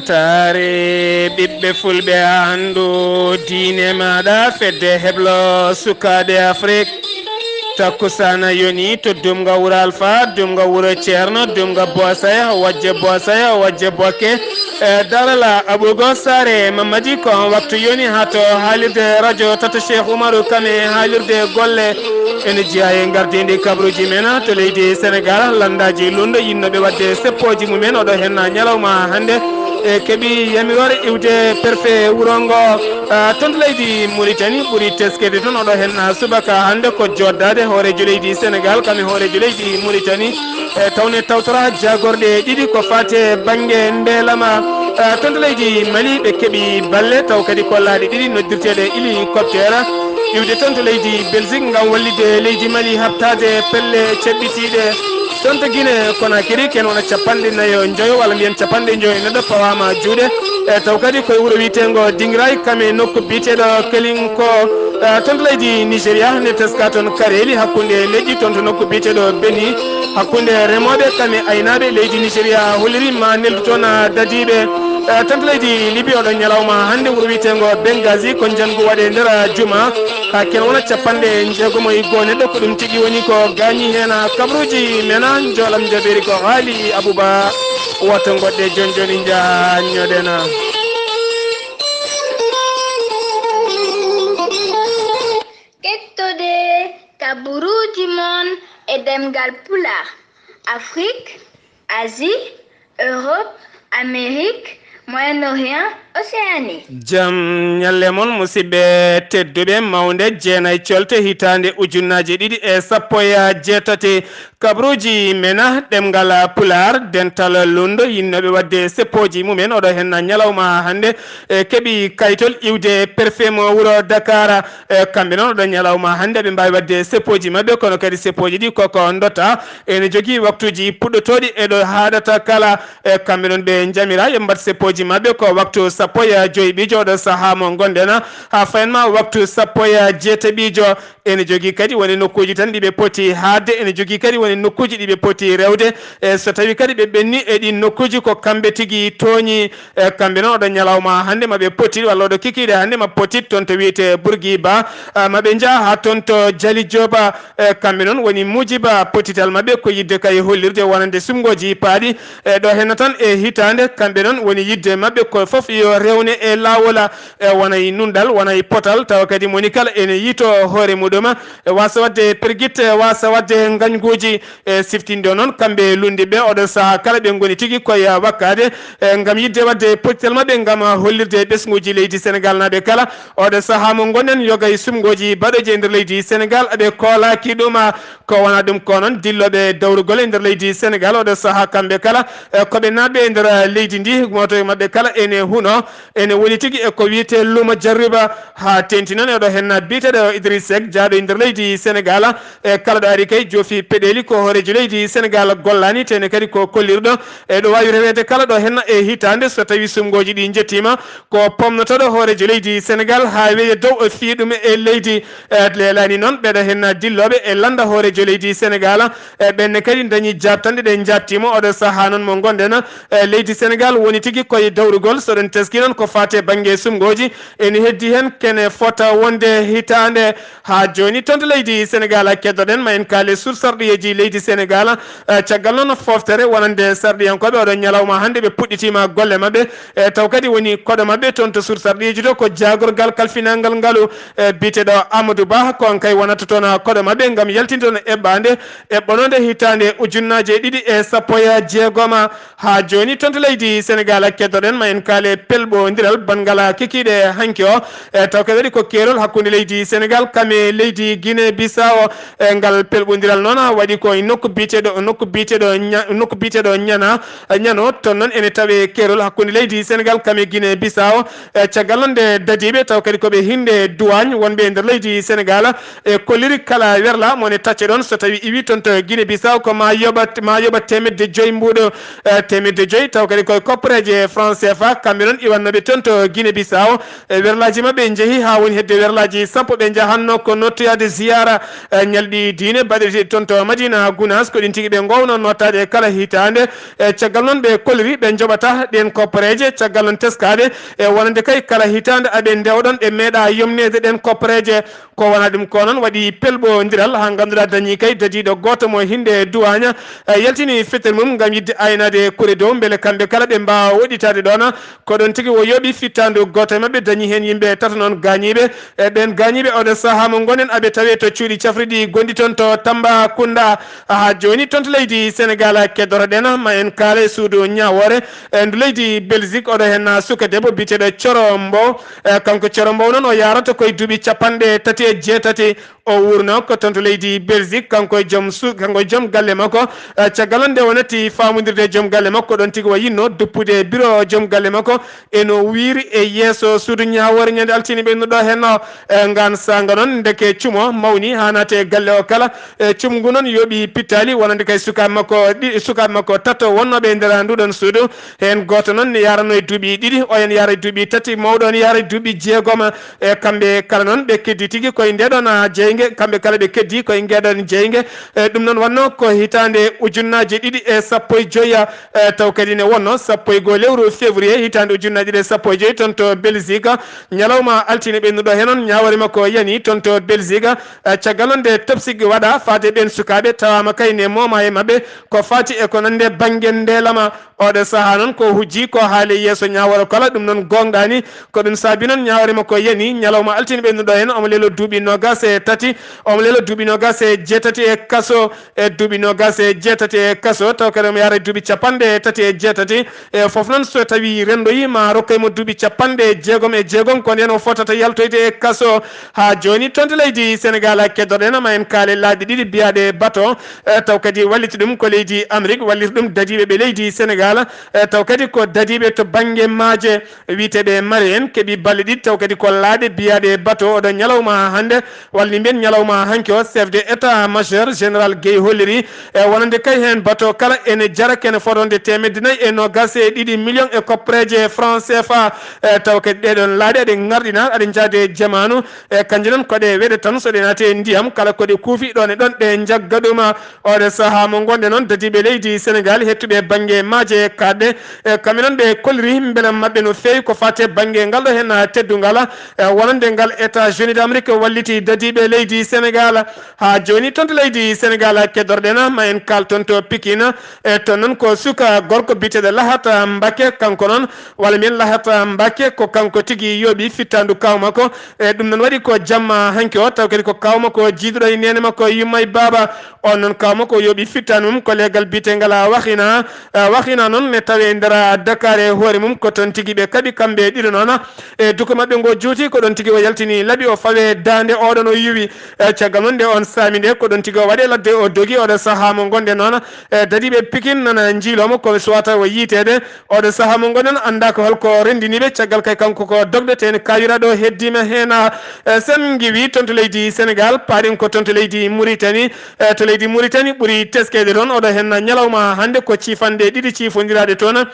ɓamtare ɓiɓɓe fulɓe andu diine maɗa fedde heblo sukaɓe Afrique takkusana yoni to dumga wuro Alpha dumga wuro Ceerno dumga Bosay wajje bokke darala Abougo Sare Mamadi ko waktu yoni hato haalirde radio tata Cheikh Oumarou Kane haalirde golle ene jeeya e gardidi kabruji men to leydi Sénégal landaji lundo yinnoɓe wadde seppoji mumen oɗo hen ñalawma hande e keeɓi yamirore iwde perfe wurongo toon leydi Mauritanie ɓuuri teskede toon oɗo hen subaka hande ko joddade hoorejo leydi Sénégal kame hoorejo leydi Mauritanie tawne tawtora jagorɗe ɗiɗi ko fate banggue ndeelama toon leydi Mali ɓe keeɓi balle taw kadi kollaɗe ɗiɗi noddirteɗe hélicoptère iwde toon to leydi Belgique ngam wallide leydi Mali habtade pelle ceɓɓitiɗe toon to Guinée Conakry ken wona 49 walla mbiyen 50 neɗɗo pawama juuɗe taw kadi koye wuuro wiyetego Dingiray kame nokku biteɗo Kelinko toon to leydi Nigéria ne teska toon Kareli hakkude leƴƴi toon to nokku biteɗo Beni hakkude remoɓe kame aynaɓe leydi Nigéria hollirima neldu toon dadiɓe toon to leydi Libye oɗon ñalawma hande wuuro wiyetego Benghazi ko jangu waɗe nder juma ha ken wona 60 neɗɗo ko ɗum tigui woni ko gañi hen kabruji mena jolam jabiri ko haali Abouba woto goɗɗe joni jañoɗena kettode kaburuji mon e demgal Pulaar Afrique Asie Europe Amérique Moyen-Orient Océanie jam ñalle mon musidɓe tedduɓe mawde jeenay colte hitande ujunnaje ɗiɗi e sappo e jeetati kabruji mena ɗemgal Pulaar dental lundo yinnoɓe wadde seppoji mumen oɗo hen ñalawma hande keeɓi kaytol iwde perfe mo wuuro Dakar kamɓe noon oɗo ñalawma hande ɓe mbawi wadde seppoji mabɓe kono kadi seppoji ɗi koko dotta ene jogui waktuji puɗɗotoɗi eɗo haɗata kala kamɓe noon ɓe jamira ɓe mbat seppoji mabɓe ko waktu sappo e joyi ɓijo oɗo saaha mo gonɗen ha fayanma waktu sappo e jeetaɓijo ene jogui kadi woni nokkuji tan ɗiɓe poti haadde ene jogui kadi woni nokkuji ɗiɓe poti rewde so tawi kadi ɓe ɓenni e ɗin nokkuji ko kamɓe tigui tooñi kamɓe noon oɗo ñalawma hande maɓe potit walla oɗo kikiɗe hande ma potit toon to wiyete Bourguiba maɓe jaa ha toon to Diali Dioba kamɓe noon woni Moujiba potital maɓɓe ko yidde kay hollirde wonande sumgoji paaɗi ɗo henna tan e hitande kamɓe noon woni yidde maɓɓe ko foof yo rewne e lawola wonay nundal wonay potal tawa kadi moni kala ene yito hoore muɗum wasa wadde perguite wasa wadde gañguji siftinde noon kamɓe lundiɓe oɗo saaha kala ɓe goni tigui koye wakkade gam yidde wadde potital mabɓe gam hollirde ɓesguji leydi Sénégal naɓe kala oɗo saaha mo gonɗen yogay sumgoji baɗoji e nder leydi Sénégal aɓe koolaki ɗum ko wona ɗum ko noon dilloɓe dawrugol e nder leydi Sénégal oɗo saaha kamɓe kala koɓe naɓɓe e nder leydi ndi moto mabɓe kala ene huno ene woni tigui e ko wiyete luuma jarriba ha tenti noon eɗo hen biteɗo Idriss Seck jaaɗo e nder leydi Sénégal kala ɗo ari kay joofi peɗeli ko hoorejo leydi Sénégal gollani tene kadi ko kollirɗo eɗo wawi rewede kala ɗo hen e hitande so tawi sumgoji ɗi jettima ko pomnotoɗo hoorejo leydi Sénégal ha weeye dow o fi ɗum e leydi lelani noon ɓeɗo hen dilloɓe e landa hoorejo leydi Sénégal ɓenne kadi dañi jabtande ɗe jattimo oɗo saaha noon mo gonɗen leydi Sénégal woni tigui koye dawrugol soɗon teski noon ko fate banggue sumgoji ene heddi hen kene fota wonde hitande ha joni toon to leydi Sénégal keddoɗen ma en kaale sur sarɗiyeji leydi Sénégal caggal noon foftere wonande sarɗiyankoɓe oɗon ñalawma hande ɓe puɗɗitima golle mabɓe taw kadi woni koɗo mabɓe toon to sur sarɗiyeji to ko jagorgal kalfinalgal ngalu biteɗo Amadou Ba kon kay wonata toon koɗo mabɓe gam yaltinde toon eɓɓande eɓɓonode hitande ujunnaje ɗiɗi e sappo e jeegoma ha joni toon to leydi Sénégal keddoɗen ma en kaale pelɓodiral bangala kikiɗe hanki o taw kadi waɗi ko keerol hakkude leydi Sénégal kame leydi Guinée Bissau ngal pelɓodiral noon waɗi ko nokku biteɗo ñano toon noon ene tawe keerol hakkude leydi Sénégal kame Guinée Bissau caggal noon nde dadiɓe taw kadi koɓe hinde douane wonɓe nder leydi Sénégal e kolliri kala werla mone tacce ɗon so tawi iwi toon to Guinée Bissau ko ma yoɓa temedde joyyi mbuɗo temedde joyyi taw kadi koye koppareje franc CFA kamɓe noon iwannoɓe toon to Guinée Bissau werlaji mabɓe jeehi ha woni hedde werlaji sappo ɓe jahanno ko nottoyade ziyara ñalɗi diine baɗete toon to Madina na gunas ko din tigi be ngowno notade kala hitande caggal non be kolri be jobata den koppareje caggal non teskade wonande kay kala hitande abe ndewdon be meeda yomnede den koppareje ko wana dum ko non wadi pelbo ndiral ha ganduda dañi kay dadido goto mo hinde duwaña yaltini fetel mum ngam yidde aynade kure dow bele kambe kala be mbawa woditade dona ko don tigi wo yobi fittandu goto mabbe dañi hen yimbe tata non gañibe ben gañibe odo saha mo gonen abe tawe to cuudi cafridi gondi ton to Tamba Kunda ha joni ton to leydi Sénégal keddoro dena ma en kale suudu ñawore en leydi Belgique odo hen suka debbo bitedo Corombo kanko Corombo non o yarata koy dubi capande tati e jeetati o wurno ko ton to leydi Belgique kanko jom galle makko caggalonde wonati famudirde jom galle makko don tigi wayinno duppude bureau jom galle makko eno wiiri e yeso suudu ñawore ñande altini be nudo henno ngan sanga non deke cumo mawni hanate galle o kala cumgu non yobi pitali wonande kay suka makko tato wonnobe ndera ndudon suudu hen goto non yarano e duubi didi o en yara duubi tati mawdon yara duubi jeegom kambe kala non be keddi tigi koy ndedon jeyge kambe kala be keddi koy ngedon jeyge dum non wonno ko hitande ujunnaje didi e sappo e joya taw kadi ne wonno sappo e go lewru février hitande ujunnaje de sappo e joyi ton to Belgique nyalawma altine be nudo henon nyaawari makko yani ton to Belgique caggalonde topsigi wada faade ben sukabe tawama kayne moma e mabbe ko fati e ko nande bangen ndelama odo saha non ko hujji ko haali yeso nyaawara kala dum non gongdani ko dum sabi non nyaawari makko yani nyalawma altine be nudo hen o lelo duubi nogas e tati o lelo duubi nogas e jeetati e kaso e duubi nogas e jeetati e kaso taw kadam yara duubi capande tati e jeetati e fof non so tawi rendoyi ma rokkay mo duubi capande jeegom e jeegom ko nden o fotata yaltoyde e kaso ha joni tonto leydi Sénégal keddorɗen ma en kaale laabi ɗiɗi biyade bato taw kadi walliti ɗum ko leydi Amérique walliti ɗum dadiɓe ɓe leydi Sénégal taw kadi ko dadiɓe to banggue maaje witeɓe mari en keeɓi balle ɗiɗi taw kadi ko laaɓe biyade bato oɗo ñalawma hande walni mbiyen ñalawma hanke o chef de état majeur général Guèye holliri wonande kay hen bato kala ene jara kene fodonde temedde nayyi e nogas e ɗiɗi million e koppareje franc CFA taw kadi ɗeɗon laaɗe aɗe garɗina aɗe jaade jamanu kanjum noon koɗe weɗe tan so ɗe naate ndiyam kala koɗe kuufi ɗon e ɗon ɗe jagga ɗum oɗe saaha mo gonɗe noon dadiɓe leydi Sénégal hettuɓe banggue maaje kadɗe kamɓe noon ɓe kolliri beele mabɓe no fewi ko fate banggue ngal ɗo hen teddugal wonande ngal États-Unis d'Amérique walliti dadiɓe leydi Sénégal ha joni tonto leydi Sénégal keddorɗen ma en kal ton to Pikine to noon ko suka gorko biteɗo Lahata Mbacké kanko noon walla mbiyen Lahata Mbacké ko kanko tigui yooɓi fittandu kaw makko ɗum noon waɗi ko jamma hanke o taw kadi ko kaw makko jiiduɗo e nene makko Yummay Baba on noon kaw makko yooɓi fittandu mum ko legal bitegal Waxina noon ne tawi e nder Dakar e hoore mum ko ton tigui ɓe kaaɓi kamɓe ɗiɗo noon e duko mabɓe ngo juuti ko ɗon tigui o yaltini laaɓi o fawe dande oɗon o yiwi caggal noon nde on saami nde ko ɗon tigui o waɗe ladde o dogi oɗo saaha mo gonɗe noon dadiɓe Pikine nana jiilomo ko suwata o yiitede oɗo saaha mo gonɗen anda ko holko rendiniɓe caggal kay kanko ko dogɗeten kayiraɗo heddima hen sen giwi tonto leydi Sénégal paaɗen ko tonto leydi Mauritanie to leydi Mauritanie ɓuuri teskede toon oɗo hen ñalawma hande ko cifande ɗiɗi cifodiraɗe toon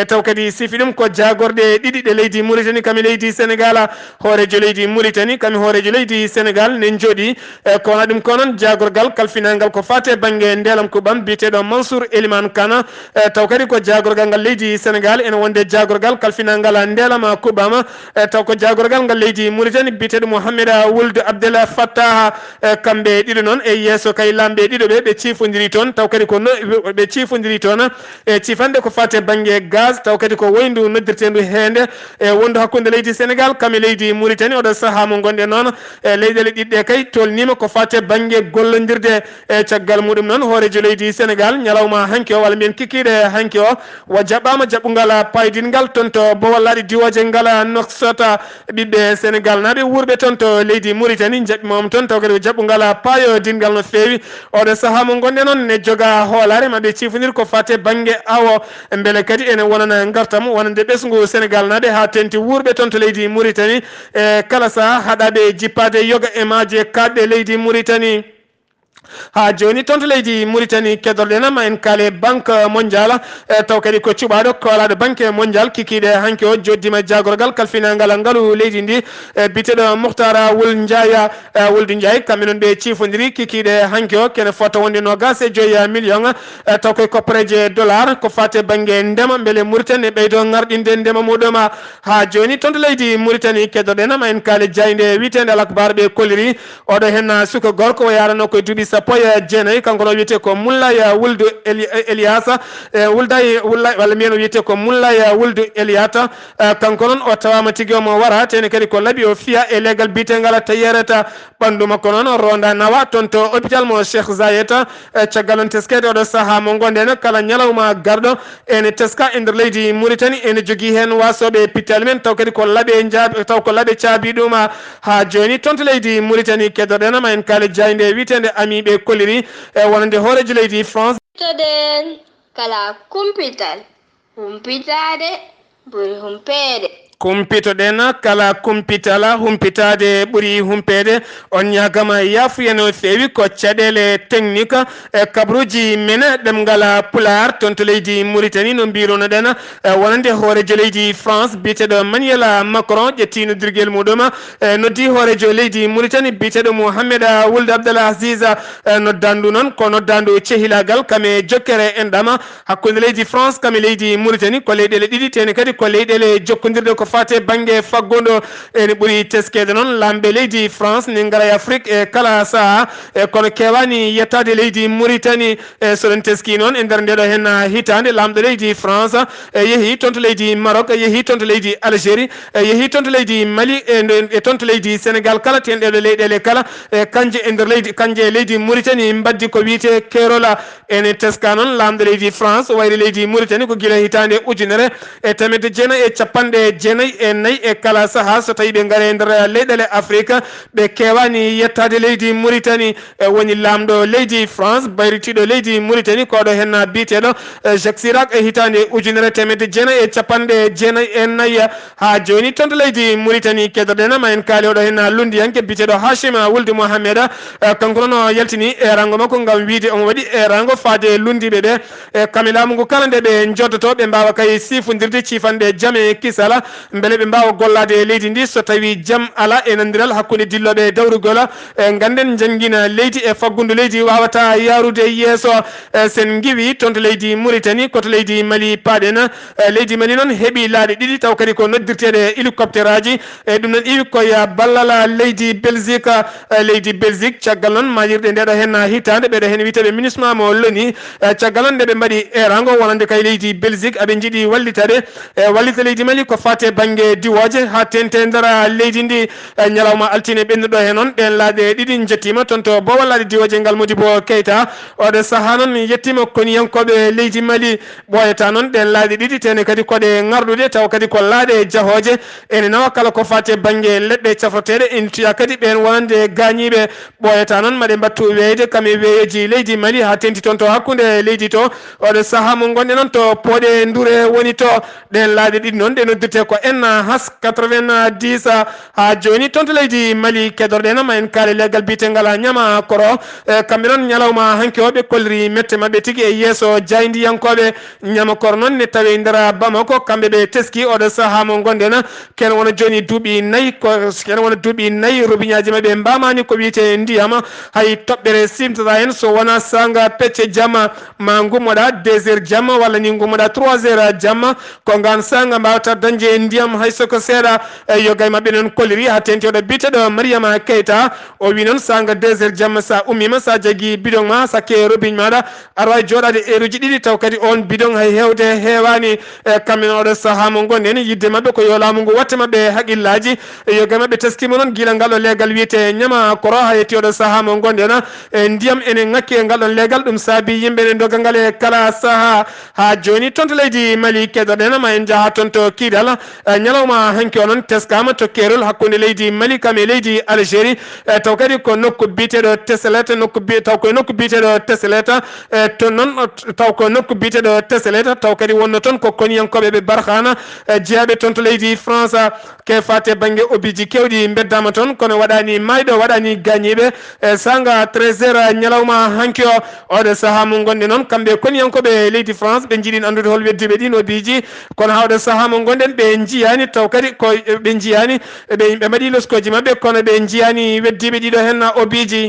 taw kadi sifi ɗum ko jagorde ɗiɗi ɗe leydi Mauritanie kami leydi Sénégal hoorejo leydi Mauritanie kami hoorejo leydi Sénégal nen jooɗi ko wona ɗum ko noon jagorgal kalfinalngal ko fate banggue ndelam kuɓam biteɗo Mansour Elimane Kane taw kadi ko jagorgal ngal leydi Sénégal ene wonde jagorgal kalfinalngal ndelam kuɓam taw ko jagorgal ngal leydi Mauritanie biteɗo Mouhamed Wuld Abdel Fattah kamɓe ɗiɗo noon e yesso kay lamɓe ɗiɗo ɓe cifodiri toon taw kadi ko ɓe cifodiri toon e cifande ko fate banggue gaz taw kadi ko woyndu noddirtendu hende e wondu hakkude leydi Sénégal kami leydi Mauritanie oɗo saaha mo gonɗe noon e leyɗele ɗiɗɗe kay tolnima ko fate banggue gollodirde e caggal muɗum noon hoorejo leydi Sénégal ñalawma hanki o walla mbiyen kikiɗe hanki o wo jaɓɓama jaɓɓugal paydingal toon to bowallaɗi diwoje ngal noksota ɓiɓɓe Sénégal naɓe wurɓe toon to leydi Mauritanie jaɓɓimom toon taw kadi ko jaɓɓugal payodingal no fewi oɗo saaha mo gonɗe noon ne joga hoolare maɓe cifodir ko fate banggue awo beele kadi ene wonana gartam wonande ɓesgu Sénégal naɓe ha tenti wurɓe toon to leydi Mauritanie e kala saaha haɗaɓe jippade yoga e maaje kadɗe leydi Mauritanie ha joni tonto leydi Mauritanie kedorɗena ma en kaale banque mondial taw kadi ko cuɓaɗo kolade banque mondial kikiɗe hanke o joddima jagorgal kalfinangal ngalu leydi ndi biteɗo Mouhtara Wul Ndiaye Wuldu Ndiaye kamɓe noon ɓe cifodiri kikiɗe hanke o kene fota wonde nogas e 2 million taw koye koppareje dollar ko fate banggue ndema beele Mauritanie ɓeydo garɗinde ndema muɗum ha joni tonto leydi Mauritanie kedorɗena ma en kaale jayde witede alakbar ɓe kolliri oɗo hen suka gorko o yarano koye duuɓi sappo e jeenayyi kanko no wiyete ko Moulay Wuldu Eliasa Wulday walla mbiyen o wiyete ko Moulay Wuldu Eliata kanko noon o tawama tigui omo wara tene kadi ko laaɓi o fiya e leggal bitegal tayyereta ɓandu makko noon ronda nawa toon to hôpital mo Cheikh Zayed caggal on teskede oɗo saaha mo gonden kala ñalawma garɗo ene teska e nder leydi Mauritanie ene jogui hen wasoɓe pital men taw kadi ko laaɓe jaabi taw ko laaɓe caabi ɗum ha joni toon to leydi Mauritanie keddoɗen ma en kaale jayde witede amiɓe kolliri wonande hooreji leydi France toɗen kala kumpital humpitade ɓuri humpede kumpitoɗen kala kumpitala humpitade ɓuuri humpede on ñagama yafuyen no fewi ko caɗele technique e kabruji mene ɗemgal pular toon to leydi Mauritanie no mbiruno ɗen wonande hoorejo leydi France biteɗo Manuel Macron ƴettinodirguel muɗum noddi hoorejo leydi Mauritanie biteɗo Mohamed Ould Abdel Aziz noddandu noon ko noddandu cehilagal kame jokkere enɗam hakkude leydi France kame leydi Mauritanie ko leyɗele ɗiɗi tene kadi ko leyɗele jokkodirde ko fate banggue faggodo ene ɓuuri teskede noon lamɓe leydi France ni gara e Afrique e kala saaha kono kewani yettade leydi Mauritanie soɗon teski noon e nder ndeɗo hen hitande lamɗo leydi France yeehi toon to leydi Maroc yeehi toon to leydi Algérie yeehi toon to leydi Mali e toon to leydi Sénégal kala ten ɗeɗo leyɗele kala kanje e nder leydi kanje leydi Mauritanie mbaddi ko wiyete kerola ene teska noon lamɗo leydi France wayri leydi Mauritanie ko guila hitande ujunere e temedde jeenayyi e capanɗe jeenayyi e nayyi e kala saaha so tawi ɓe gaare nder leyɗele Afrique ɓe kewani yettade leydi Mauritanie woni lamɗo leydi France bayritiɗo leydi Mauritanie koɗo hen biteɗo Jacques Chirac e hitande ujunere temedde jeenayyi e capanɗe jeenayyi e nayyi ha joni toon to leydi Mauritanie keddoɗen ma en kaali oɗo hen lundiyanke biteɗo Hachim Wuld Mohamed kanko noon o yaltini e rango makko gam wiide omo waɗi e rango faade lundiɓe ɓe e kame laamu ngu kala nde ɓe joddoto ɓe mbawa kay sifodirde cifanɗe jaam e kisala beele ɓe mbawa gollade e leydi ndi so tawi jaam ala e nandiral hakkude dilloɓe e dawrugol ganden jangguina leydi e faggudu leydi wawata yarude yeeso sen giwi toon to leydi Mauritanie koto leydi Mali paaɗen leydi Mali noon heeɓi laaɗe ɗiɗi taw kadi ko noddirteɗe hélicoptère aji e ɗum noon iwi koye ballal leydi Belgique caggal noon majirɗe ndeɗo hen hitande ɓeɗo hen witeɓe MINUSMA mo loni caggal noon nde ɓe mbaɗi erango wonande kay leydi Belgique aɓe jiiɗi wallitade wallita leydi Mali ko fate banggue diwoje ha tente nder leydi ndi ñalawma altine ɓennuɗo hen noon ɗen laaɗe ɗiɗi jettima toon to bo wallade diwoje ngal Modibo Keita oɗo saaha noon yettima koniyankoɓe leydi Mali ɓoyata noon ɗen laaɗe ɗiɗi tene kadi koɗe garɗude taw kadi ko laaɗe jahoje ene nawa kala ko fate banggue leɗɗe cafroteɗe ina tuya kadi ɓen wonande gañiɓe ɓoyata noon maɗe mbattu weyde kame weyoji leydi Mali ha tenti toon to hakkude leydi to oɗo saaha mo gonɗe noon to pooɗe Ndoure woni to ɗen laaɗe ɗiɗi noon ɗe noddirte ko en has 90 ha joni toon to leydi Mali kedorɗen ma en kaali leggal bitengal ñama koro kamɓe noon ñalawma hanke o ɓe kolliri mette mabɓe tigui e yeeso jaydiyankoɓe ñama koro noon ne tawi nder Bamako kamɓe ɓe teski oɗo saaha mo gonɗen ken wona joni duuɓi nayyi ken wona duuɓi nayyi robiñaji mabɓe mbamani ko wiyete ndiyam hay toɓɓere simtata hen so wona sanga pecce jamma ma gummoɗa 2 heures jamma walla ni gummoɗa 3 heures jamma ko gan sanga mbawata dañde ndiyam hay soko seeɗa yo gay mabɓe noon kolliri ha tenti oɗo biteɗo Mariama Keita o wi noon sanga 2 heures jamma sa ummima sa jagui bidon ma sakke robigne maɗa aɗa wawi joɗade heure uji ɗiɗi taw kadi on bidon hay hewde hewani kamɓe oɗo saaha mo gonɗen yidde mabɓe ko yo laamu ngu watte mabɓe haaqillaji yo gay mabɓe teskima noon guila ngal ɗo leegal wiyete ñama koro ha yetti oɗo saaha mo gonɗen ndiyam ene ngakki e ngal ɗon leegal ɗum saabi yimɓe ne doga ngal e kala saaha ha joni toon to leydi Mali keɗoɗen ma en jaaha toon to Kidal nyalawma hanki onon teskama to kerol hakkunde leydi Mali kame leydi Algérie taw kadi ko nokku biteɗo Tesseleta nokku taw ko nokku biteɗo Tesseleta to non taw ko nokku biteɗo Tesseleta taw kadi wonno ton ko koniyankoɓe ɓe Barkhana jeyaɓe ton to leydi France ke fate banggue obiji kewɗi beddama ton kono waɗani mayɗo waɗani gañiɓe sanga 13h nyalawma hanki o oɗo saaha mo gonɗe noon kamɓe koniyankoɓe leydi France ɓe jiiɗin andude hol weddiɓe ɗin obiji kono hawɗo saaha mo gonɗen ɓe jiyani taw kadi ko ɓe jiyani ɓe yimɓe mbaɗi loskoji mabɓe kono ɓe jiyani weddiɓe ɗiɗo hen obiji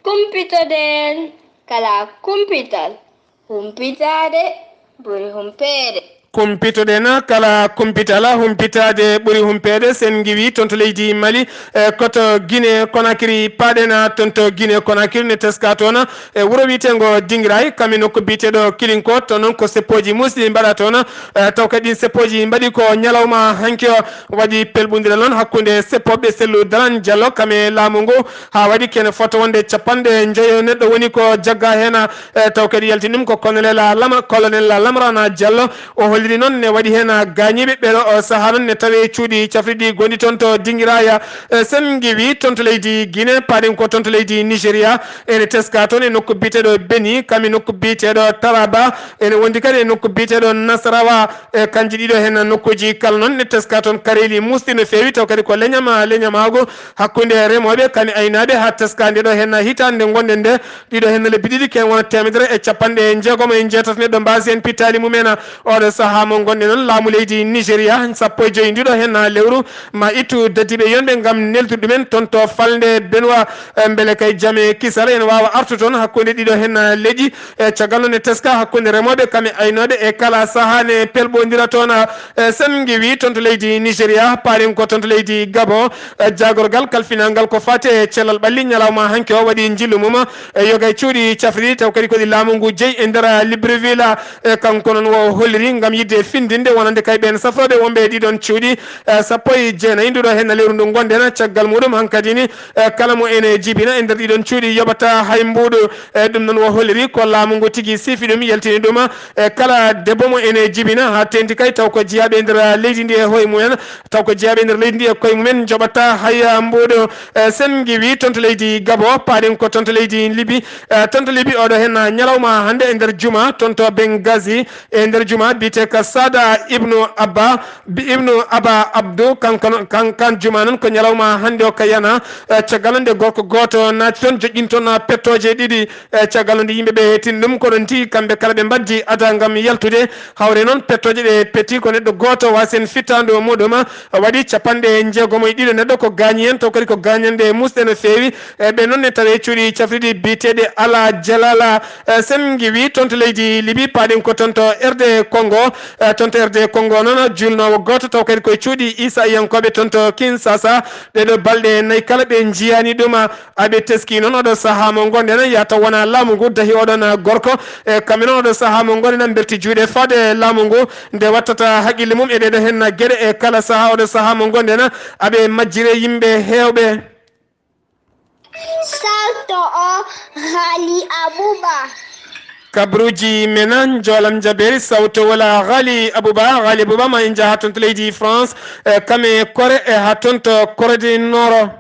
kumpitoɗen kala kumpital humpitade ɓuri humpede kumpitoɗen kala kumpitala humpitade ɓuuri humpede sen giwi toon to leydi Mali koto Guinée Conakry paɗena toon to Guinée Conakry ne teska toon wuuro wiyetego Dinguiraye kamɓe nokku biteɗo Kilinko to noon ko seppoji musɗi mbaɗa toon taw kadi ɗin seppoji mbaɗi ko ñalawma hanki o waɗi pelɓodira noon hakkude seppoɓe sellu Dalan Diallo kame laamu ngu ha waɗi kene foto wonde capanɗe joyo neɗɗo woni ko jagga hen taw kadi yaltini ɗum ko colonel Lamrana Diallo o holliri noon ne waɗi hen gañiɓe ɓeɗo o saaha noon ne tawe cuuɗi cafriɗi gonɗi toon to Dinguiraya sen giwi toon to leydi Guinée paɗen ko toon to leydi Nigéria ene teska toon e nokku biteɗo Beni kami nokku biteɗo Taraba ene wondi kadi e nokku biteɗo Nasarawa kanji ɗiɗo hen nokkuji kala noon ne teska toon kareli musɗi no fewi taw kadi ko leñamago hakkude remoɓe kani aynaɓe ha teska nde ɗo hen hitande gonɗen nde ɗiɗo hen lebbi ɗiɗi ken wona temedere e capanɗe jeegom e jeetati neɗɗo mbasi hen pittali mumen oɗo saaha mo gonɗe noon laamu leydi Nigéria sappo e joyi ndiɗo hen lewru ma ittu dadiɓe yonɓe gam neltude ɗumen toon to falde Benoît beele kay jaame kisal ene wawa artu toon hakkude ɗiɗo hen leƴƴi caggal noon e teska hakkude remoɓe kame aynoɓe e kala saaha ne pelɓodira toon sen giwi toon to leydi Nigéria paɗen ko toon to leydi Gabon jagorgal kalfinalgal ko fate e cellal ɓalli ñalawma hanki o waɗi jillu mum yogay cuuɗi cafriɗi taw kadi koɗi laamu ngu jeeyi e nder Libreville kanko noon wo holliri gam yidde findinde wonande kay ɓen safroɓe wonɓe ɗiɗon cuuɗi sappo e jeenayyi nduɗo hen lewru ndu gonɗen caggal muɗum hankkadini kala mo ene jibina e nder ɗiɗon cuuɗi yoɓata hay mbuɗu ɗum noon wo holliri ko laamu ngu tigui siifi ɗum yaltini ɗum kala debbo mo ene jibina ha tenti kay taw ko jeeyaɓe e nder leydi ndi e hoye mumen taw ko jeeyaɓe e nder leydi ndi e koye mumen joɓata hay mbuɗu sen giwi toon to leydi Gabon paɗen ko toon to leydi Libye toon to Libye oɗo hen ñalawma hande e nder juma toon to Benghazi e nder juma biyete ko Sada ibnu Abba Abdou kan juma noon ko ñalawma hande o kayana caggal nde gorko goto naati toon joƴƴin toon pettoje ɗiɗi caggal nde yimɓeɓe hetini ɗum koɗon tigui kamɓe kala ɓe mbaddi ada gam yaltude hawre noon pettoje ɗe petti ko neɗɗo goto wasen fittadu muɗum waɗi capanɗe jeegom e ɗiɗo neɗɗo ko gañi hen taw kadi ko gañande musɗe no fewi ɓe noon ne tawe cuuɗi cafriɗi biteɗe Ala Jalala sen giwi toon to leydi Libye paɗen ko toon to RD Congo toon to RD Congo noon julnowo goto taw kadi koye cuuɗi Issa Yankoɓe toon to Kinshasa ɗeɗo balɗe nayyi kala ɓe jiyani ɗum aɓe teski noon oɗo saaha mo gonɗen yataw wona laamu ngu dahi oɗon gorko kamɓe noon oɗo saaha mo gonɗen berti juuɗe fade laamu ngu nde wattata haqqille mum e ɗeɗo hen gueɗe e kala saaha oɗo saaha mo gonɗen aɓe majjire yimɓe hewɓe salto o Ghali Abouba kabruji mena jolam jaberi sawto wala Ghali Abouba ma en jaha toon to leydi France kame kore e ha toon to Corée Nord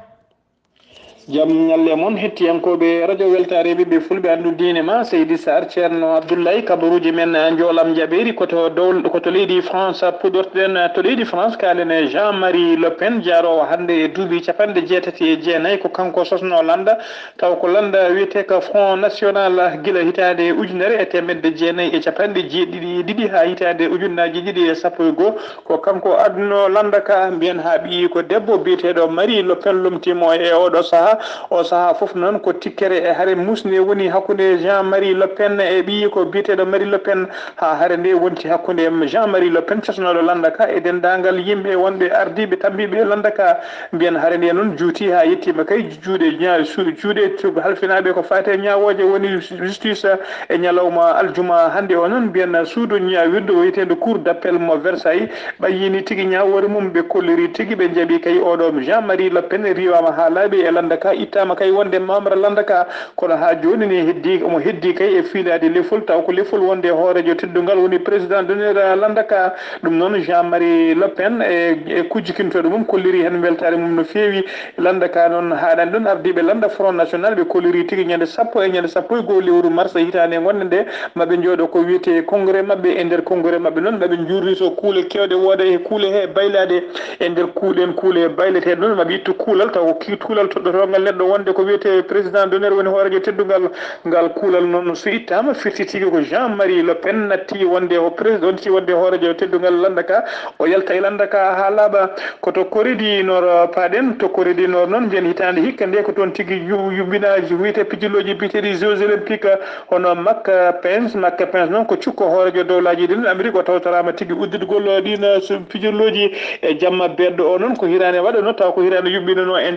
jam ñalle moon hettiyankoɓe radio weltare ɓiɓɓe fulɓe andu diine ma Seydi Sar ceerno Abdoulaye kabaruji men joolam jaɓeri koto leydi France puɗortoɗen to leydi France kalen Jean Marie Le Pen jaarowo hande e duuɓi capanɗe jeetati e jeenayyi ko kanko sosno landa taw ko landa wiyete ko Front National guila hitande ujunere e temedde jeenayyi e capanɗe jeeɗiɗi ha hitande ujunnaji ɗiɗi e sappo e goho ko kanko adduno landa ka mbiyen ha ɓiyi ko debbo biyeteɗo Marie Le Pen lumtimo e oɗo saaha o saaha foof noon ko tikkere e haare musne woni hakkude Jean Marie Le Pen e ɓiyi ko biyeteɗo Marie Le Pen ha haare nde wonti hakkude Jean Marie Le Pen cosnoɗo landa ka e dendagal yimɓe wonɓe ardiɓe tambiɓe landa ka mbiyen haare nde noon juuti ha yettima kay juuɗe halfinaɓe ko fate ñawoje woni justice e ñalawma aljuma hande o noon mbiyen suudu wirdu wiyetede cour d'appel mo Versailles ɓayyini tigui ñawore mum ɓe kolliri tigui ɓe jaaɓi kay oɗo Jean Marie Le Pen riwama ha laaɓi e landa landaka ittama kay wonde membre landaka kono ha joni ni heddi omo heddi kay e fiilade lefol taw ko lefol wonde hoorejo teddungal woni président d'honneur landaka ɗum noon Jean-Marie Le Pen e kujjikintoɗo mum kolliri hen weltare mum no feewi landaka noon haɗani ɗon ardiɓe landa Front National ɓe kolliri tigui ñande 10 lewru mars hitande gonɗe nde maɓe jooɗo ko wiyete congrès mabɓe e nder congrès mabɓe noon maɓe jurrito kuule kewɗe wooda e kuule he baylade e nder kuule bayleteɗe noon maɓe ittu kuulal taw ko ki kuulal toɗɗotogal neɗɗo wonde ko wiyete président d'honneur woni hoorejo teddugal ngal kuulal noon so ittama firti tigui ko Jean-Marie Le Pen natti wonde o président natti wonde hoorejo teddugal landaka o yalta e landaka ha laaɓa koto Corée Nord paɗen to Corée Nord noon mbiyen hitande hikka nde ko toon tigui yubbinaji wiyete pijilloji biteɗi jeux olympique hono Makka Pence noon ko cukko hoorejo dowlaji ɗin Amérique o tawtorama tigui udditgol ɗin pijirloji e jamma bedɗo o noon ko hirande waɗano taw ko hirande yuɓɓinano e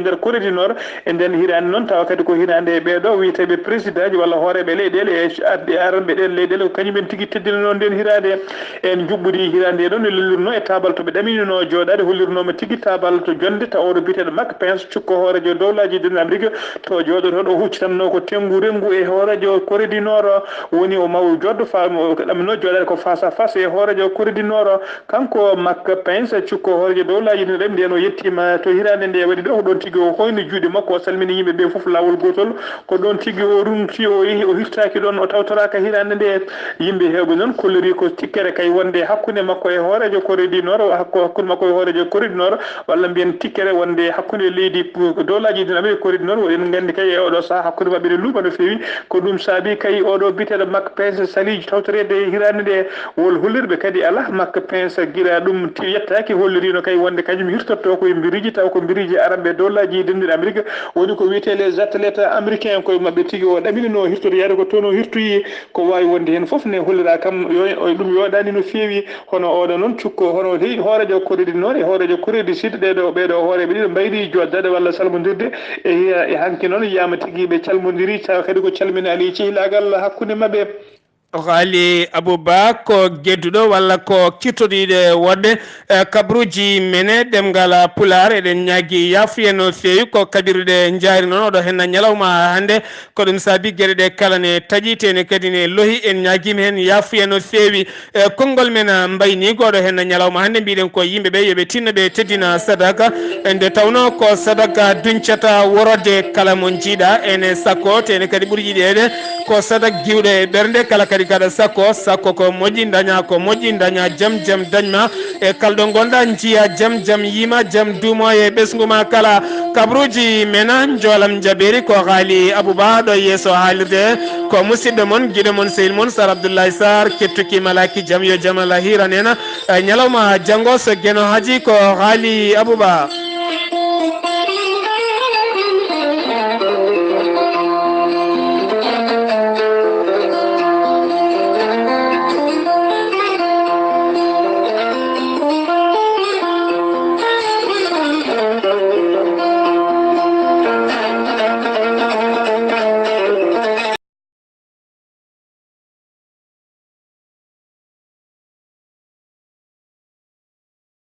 nder Corée du Nord e nden hirande noon tawa kadi ko hirande ɓeɗo wiyeteɓe président ji walla hooreɓe leyɗele e aranɓe ɗen leyɗele ko kañumen tigui teddinano nden hirande en juɓɓudi hirande ɗon e lollirno e tabal to ɓe ɗaminino joɗade hollirnoma tigui tabal to jonde taw oɗo biteɗo Makka Pence cukko hoorejo dowlaji ɗin Amérique to jooɗo toon o huccitanno ko tengu rengu e hoorejo Corée du Nord woni o maw joddo faamo ko ɗamino joɗade ko face à face e hoorejo Corée du Nord kanko Makka Pence cukko hoorejo dowlaji ɗin ɗen nden o yettima to hirande nde waɗi ɗo ko ɗon tigui o hoyno juuɗe makko o salmini yimɓe ɓe foof lawol gotol ko ɗon tigui o rumti o yeehi o hirtaki ɗon o tawtoraka hirande nde yimɓe hewɓe noon kollori ko tikkere kay wonde hakkude makko e hoorejo Corée du Nord hakkude makko e hoorejo Corée du Nord walla mbiyen tikkere wonde hakkude leydi dowlaji ɗin Amérique Corée du Nord woɗen gandi kay e oɗo saaha hakkude mabɓe ne luuɓa no feewi ko ɗum saabi kay oɗo biteɗo Makka Pence saliji tawtorede hirande nde wol hollirɓe kadi ala Makka Pence guila ɗum yettaki hollirino kay wonde kañum hirtotto koye mbiriji taw ko mbiriji arabe dowlaji dendiɗe Amérique woni ko wiyete les athlètes américains koye mabɓe tigui o ɗaminino hirtude yaade ko toon o hirtoyi ko wawi wonde hen foof ne hollira kam ɗum yoɗani no feewi hono oɗo noon cukko hono hoorejo Corée du Nord e hoorejo Corée du Sud ɓeɗo hooreɓe ɗiɗo mbayri joddade walla salmodirde e hanki noon yiyama tigui ɓe calmodiri tawa kadi ko calmini ali cehilagal hakkude mabɓe Ali Abouba ko gedduɗo walla ko kirtoɗiɗe wodde kabruji mene ɗemgal pular eɗen ñaagui yafuye no fewi ko kabirɗe jaari noon oɗo henna ñalawma hande ko ɗum saabi gueɗe ɗe kala ne taƴitene kadi ne loohi en ñaguima hen yafuye no fewi konngol men mbayni ko oɗo henna ñalawma hande mbiɗen ko yimɓeɓe yooɓe tinno ɓe teddina sadaka nde tawno ko sadaka duñcata worode kala mo jiiɗa ene sakko tene kadi ɓuuri yiɗede ko sadak giwɗo e ɓernde kala kadi kada sakko ko moƴƴi daña jam dañma e kalɗo gonɗa jiiya jam yima jam duumo e ɓesguma kala kabruji mena joolam jaɓeri ko haali Abouba ɗo yeeso haalirde ko musidɗo moon guiɗo moon sehil moon Sar Abdoulaye Sarr kettuki malaki jam yo jaam Allah hiran en ñalawma janggo so gueno haaji ko haali Abouba